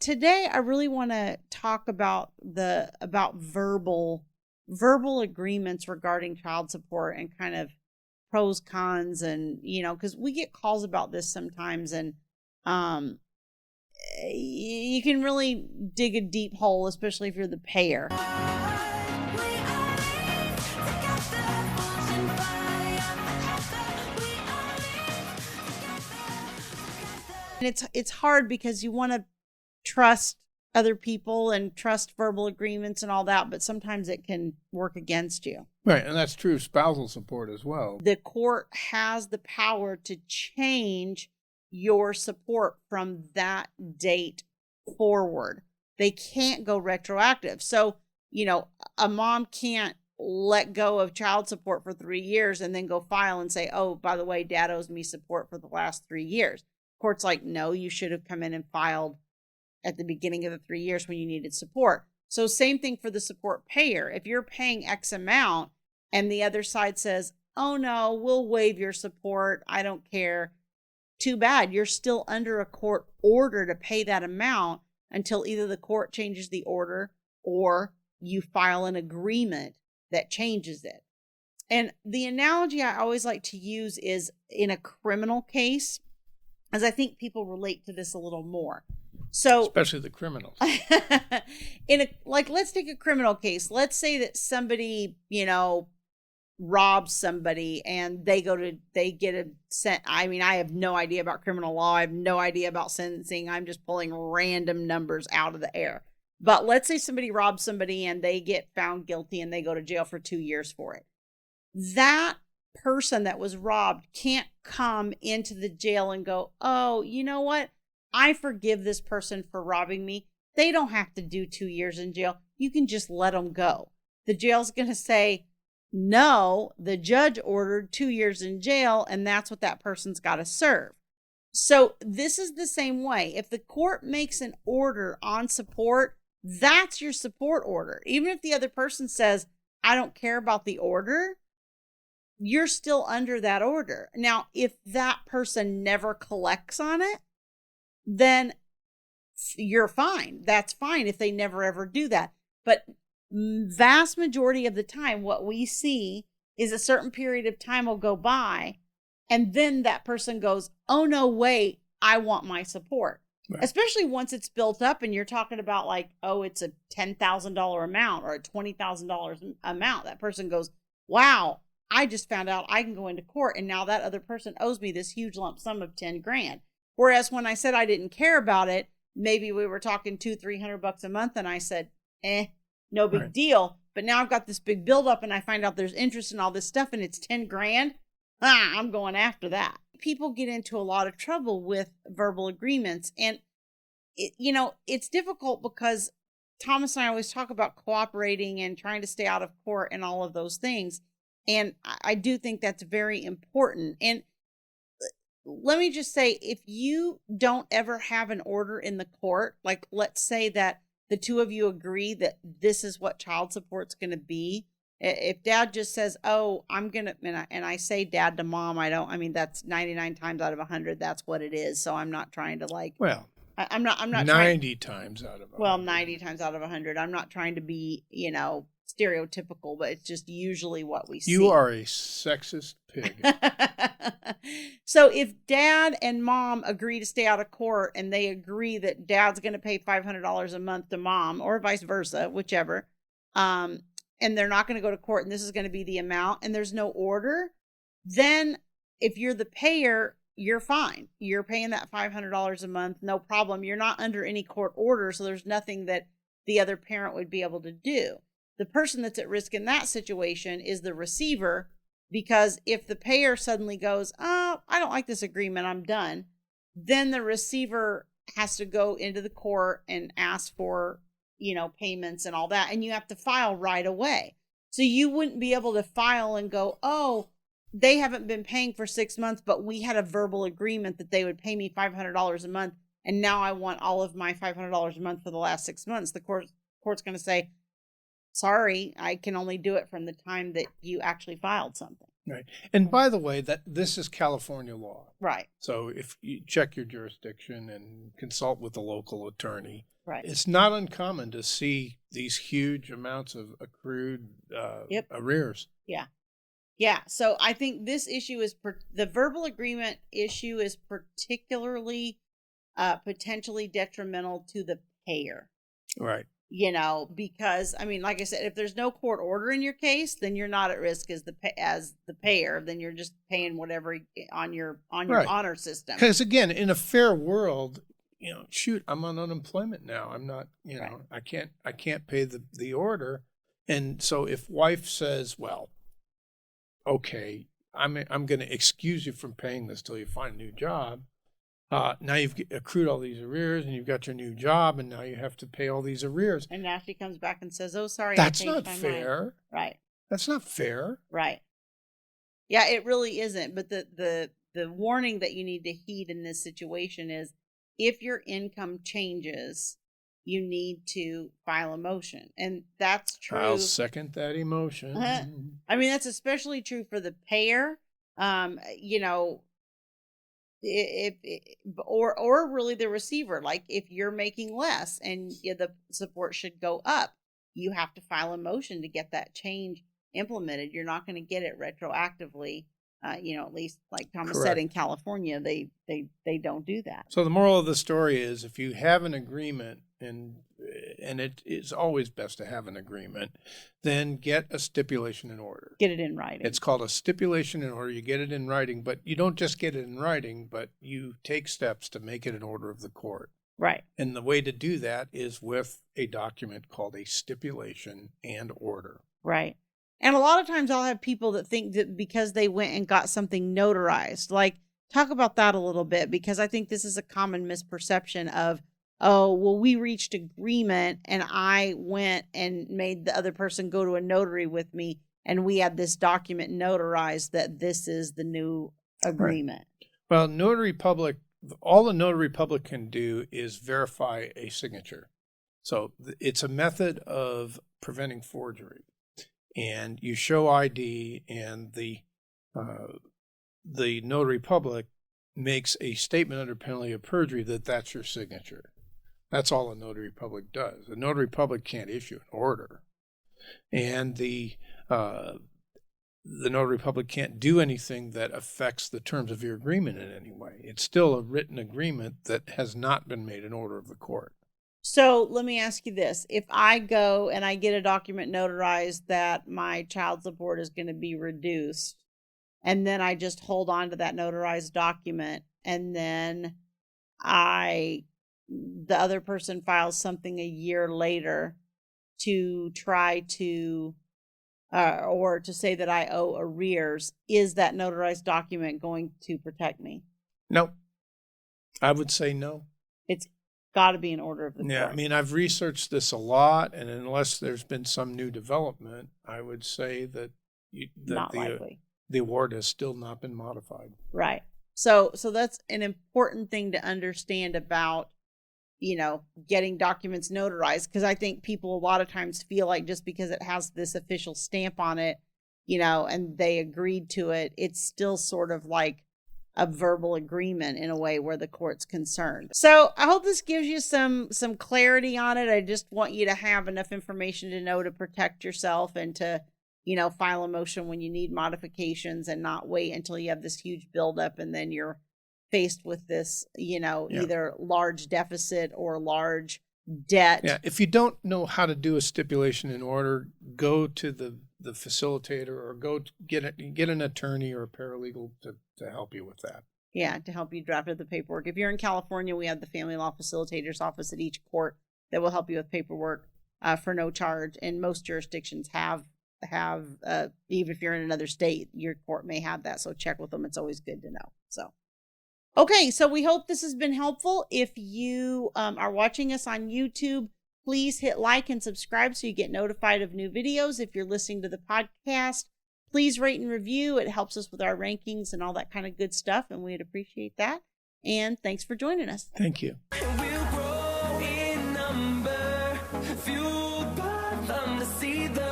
today I really want to talk about verbal agreements regarding child support and kind of pros, cons, and because we get calls about this sometimes, and um you can really dig a deep hole, especially if you're the payer. And it's hard because you want to trust other people and trust verbal agreements and all that, but sometimes it can work against you. Right, and that's true of spousal support as well. The court has the power to change your support from that date forward. They can't go retroactive. So, a mom can't let go of child support for 3 years and then go file and say, oh, by the way, dad owes me support for the last 3 years. Court's like, no, you should have come in and filed at the beginning of the 3 years when you needed support. So same thing for the support payer. If you're paying X amount and the other side says, oh no, we'll waive your support, I don't care, too bad. You're still under a court order to pay that amount until either the court changes the order or you file an agreement that changes it. And the analogy I always like to use is in a criminal case, as I think people relate to this a little more. So, especially the criminals. Let's take a criminal case. Let's say that somebody, robs somebody and they get a sent. I mean, I have no idea about criminal law. I have no idea about sentencing. I'm just pulling random numbers out of the air. But let's say somebody robs somebody and they get found guilty and they go to jail for 2 years for it. That person that was robbed can't come into the jail and go, oh, you know what? I forgive this person for robbing me. They don't have to do 2 years in jail. You can just let them go. The jail's going to say, no, the judge ordered 2 years in jail, and that's what that person's got to serve. So this is the same way. If the court makes an order on support, that's your support order. Even if the other person says, I don't care about the order, you're still under that order. Now, if that person never collects on it, then you're fine. That's fine if they never ever do that. But vast majority of the time, what we see is a certain period of time will go by and then that person goes, oh no, wait, I want my support. Right. Especially once it's built up and you're talking about like, oh, it's a $10,000 amount or a $20,000 amount. That person goes, wow, I just found out I can go into court and now that other person owes me this huge lump sum of 10 grand. Whereas when I said I didn't care about it, maybe we were talking $200-300 a month and I said, no big deal. But now I've got this big buildup and I find out there's interest in all this stuff and it's 10 grand. I'm going after that. People get into a lot of trouble with verbal agreements. And, it's difficult because Thomas and I always talk about cooperating and trying to stay out of court and all of those things. And I do think that's very important. And let me just say, if you don't ever have an order in the court, like let's say that the two of you agree that this is what child support's going to be. If dad just says, oh, I'm going to, and I say dad to mom, that's 99 times out of 100. That's what it is. So I'm not trying to I'm not 90 times out of 100. Well, 90 times out of 100. I'm not trying to be, stereotypical, but it's just usually what we see. You are a sexist pig. So if dad and mom agree to stay out of court and they agree that dad's going to pay $500 a month to mom or vice versa, whichever, and they're not going to go to court and this is going to be the amount and there's no order, then if you're the payer, you're fine. You're paying that $500 a month, no problem. You're not under any court order, so there's nothing that the other parent would be able to do. The person that's at risk in that situation is the receiver, because if the payer suddenly goes, oh, I don't like this agreement, I'm done, then the receiver has to go into the court and ask for, payments and all that, and you have to file right away. So you wouldn't be able to file and go, oh, they haven't been paying for 6 months, but we had a verbal agreement that they would pay me $500 a month, and now I want all of my $500 a month for the last 6 months. The court's going to say, sorry, I can only do it from the time that you actually filed something. Right. And by the way, that this is California law. Right. So if you check your jurisdiction and consult with a local attorney, Right. It's not uncommon to see these huge amounts of accrued arrears. Yeah. Yeah. So I think this issue is the verbal agreement issue is particularly potentially detrimental to the payer. Right. You know, because I mean, like I said, if there's no court order in your case, then you're not at risk as the payer. Then you're just paying whatever on your Right. honor system. Because again, in a fair world, you know, shoot, I'm on unemployment now. I'm not, you know, I can't pay the order. And so if wife says, well, okay, I'm going to excuse you from paying this till you find a new job. Now you've accrued all these arrears and you've got your new job and now you have to pay all these arrears. And now she comes back and says, oh, sorry. That's not fair. Mind. Right. That's not fair. Right. Yeah, it really isn't. But the warning that you need to heed in this situation is if your income changes, you need to file a motion. And that's true. I'll second that emotion. I mean, that's especially true for the payer. You know, or really the receiver. Like if you're making less and the support should go up, you have to file a motion to get that change implemented. You're not going to get it retroactively. You know, at least like Thomas said, in California, they don't do that. So the moral of the story is if you have an agreement, and it is always best to have an agreement, then get a stipulation in order. Get it in writing. It's called a stipulation in order. You get it in writing, but you don't just get it in writing, but you take steps to make it an order of the court. Right. And the way to do that is with a document called a stipulation and order. Right. And a lot of times I'll have people that think that because they went and got something notarized, like talk about that a little bit, because I think this is a common misperception of, oh, well, we reached agreement and I went and made the other person go to a notary with me and we had this document notarized that this is the new agreement. Right. Well, notary public, all the notary public can do is verify a signature. So it's a method of preventing forgery. And you show ID, and the notary public makes a statement under penalty of perjury that that's your signature. That's all a notary public does. The notary public can't issue an order, and the notary public can't do anything that affects the terms of your agreement in any way. It's still a written agreement that has not been made an order of the court. So let me ask you this. If I go and I get a document notarized that my child support is going to be reduced, and then I just hold on to that notarized document, and then the other person files something a year later to try to, or to say that I owe arrears, is that notarized document going to protect me? No. I would say no. It's got to be an order of the court. Yeah, I mean, I've researched this a lot, and unless there's been some new development, I would say that the award has still not been modified. Right. So that's an important thing to understand about, you know, getting documents notarized, because I think people a lot of times feel like just because it has this official stamp on it, you know, and they agreed to it, it's still sort of like a verbal agreement in a way where the court's concerned. So I hope this gives you some clarity on it. I just want you to have enough information to know to protect yourself and to, you know, file a motion when you need modifications and not wait until you have this huge buildup and then you're faced with this, you know, either large deficit or large debt. Yeah, if you don't know how to do a stipulation in order, go to the facilitator or go to get an attorney or a paralegal to help you with that. Yeah, to help you draft up the paperwork. If you're in California, we have the family law facilitator's office at each court that will help you with paperwork for no charge. And most jurisdictions have even if you're in another state, your court may have that. So check with them. It's always good to know. So, okay, so we hope this has been helpful. If you are watching us on YouTube, please hit like and subscribe so you get notified of new videos. If you're listening to the podcast, please rate and review. It helps us with our rankings and all that kind of good stuff, and we'd appreciate that. And thanks for joining us. Thank you. We'll grow in number, fueled by them to see the